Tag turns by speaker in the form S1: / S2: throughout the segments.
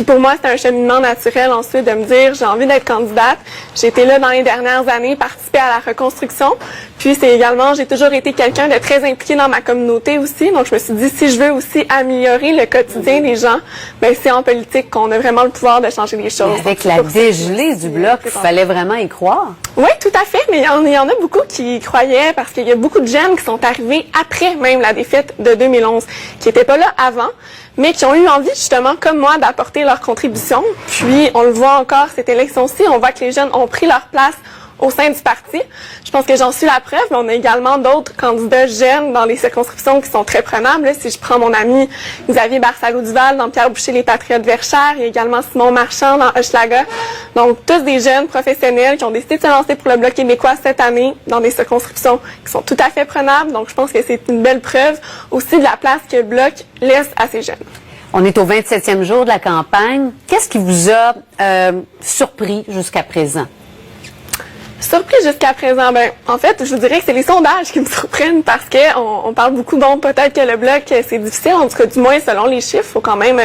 S1: Puis pour moi, c'était un cheminement naturel ensuite de me dire, j'ai envie d'être candidate. J'ai été là dans les dernières années, participer à la reconstruction. Puis c'est également, j'ai toujours été quelqu'un de très impliqué dans ma communauté aussi. Donc je me suis dit, si je veux aussi améliorer le quotidien des gens, ben c'est en politique qu'on a vraiment le pouvoir de changer les choses.
S2: Mais avec la dégelée du Bloc, il fallait vraiment y croire.
S1: Oui, tout à fait, mais il y en a beaucoup qui y croyaient parce qu'il y a beaucoup de jeunes qui sont arrivés après même la défaite de 2011, qui n'étaient pas là avant, mais qui ont eu envie justement, comme moi, d'apporter leur contribution. Puis on le voit encore cette élection-ci, on voit que les jeunes ont pris leur place au sein du parti. Je pense que j'en suis la preuve, mais on a également d'autres candidats jeunes dans les circonscriptions qui sont très prenables. Là, si je prends mon ami Xavier Barsalou-Duval dans Pierre Boucher, les Patriotes Verchères, il y a également Simon Marchand dans Hochelaga. Donc, tous des jeunes professionnels qui ont décidé de se lancer pour le Bloc québécois cette année dans des circonscriptions qui sont tout à fait prenables. Donc, je pense que c'est une belle preuve aussi de la place que le Bloc laisse à ces jeunes.
S2: On est au 27e jour de la campagne. Qu'est-ce qui vous a surpris jusqu'à présent?
S1: Surpris jusqu'à présent, ben en fait, je vous dirais que c'est les sondages qui me surprennent parce que on parle beaucoup, bon, peut-être que le Bloc, c'est difficile, en tout cas du moins selon les chiffres, faut quand même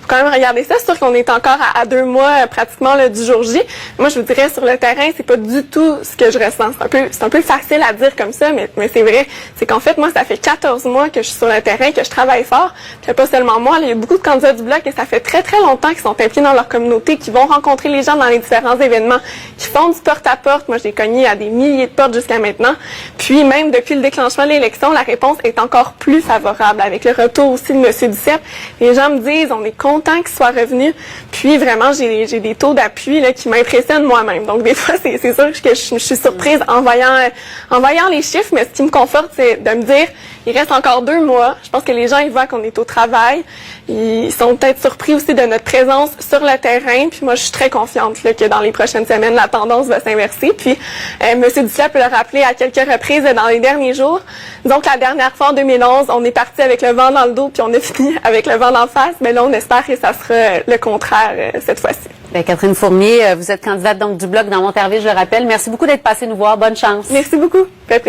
S1: regarder ça. C'est sûr qu'on est encore à 2 mois pratiquement là, du jour J. Moi, je vous dirais sur le terrain, c'est pas du tout ce que je ressens. C'est un peu facile à dire comme ça, mais c'est vrai. C'est qu'en fait, moi, ça fait 14 mois que je suis sur le terrain, que je travaille fort. Puis pas seulement moi, il y a beaucoup de candidats du Bloc et ça fait très très longtemps qu'ils sont impliqués dans leur communauté, qui vont rencontrer les gens dans les différents événements, qui font du porte-à-porte. Moi, j'ai cogné à des milliers de portes jusqu'à maintenant. Puis même depuis le déclenchement de l'élection, la réponse est encore plus favorable. Avec le retour aussi de M. Duceppe, les gens me disent, on est content qu'il soit revenu. Puis vraiment, j'ai des taux d'appui là qui m'impressionnent moi-même. Donc des fois, c'est sûr que je suis surprise en voyant les chiffres, mais ce qui me conforte, c'est de me dire, il reste encore 2 mois. Je pense que les gens, ils voient qu'on est au travail. Ils sont peut-être surpris aussi de notre présence sur le terrain. Puis moi, je suis très confiante là, que dans les prochaines semaines, la tendance va s'inverser. Puis M. Duceppe l'a rappelé à quelques reprises dans les derniers jours. Donc la dernière fois, en 2011, on est parti avec le vent dans le dos, puis on a fini avec le vent d'en face. Mais là, on espère que ça sera le contraire cette fois-ci.
S2: Bien, Catherine Fournier, vous êtes candidate donc du Bloc dans Monterrey, je le rappelle. Merci beaucoup d'être passée nous voir. Bonne chance.
S1: Merci beaucoup.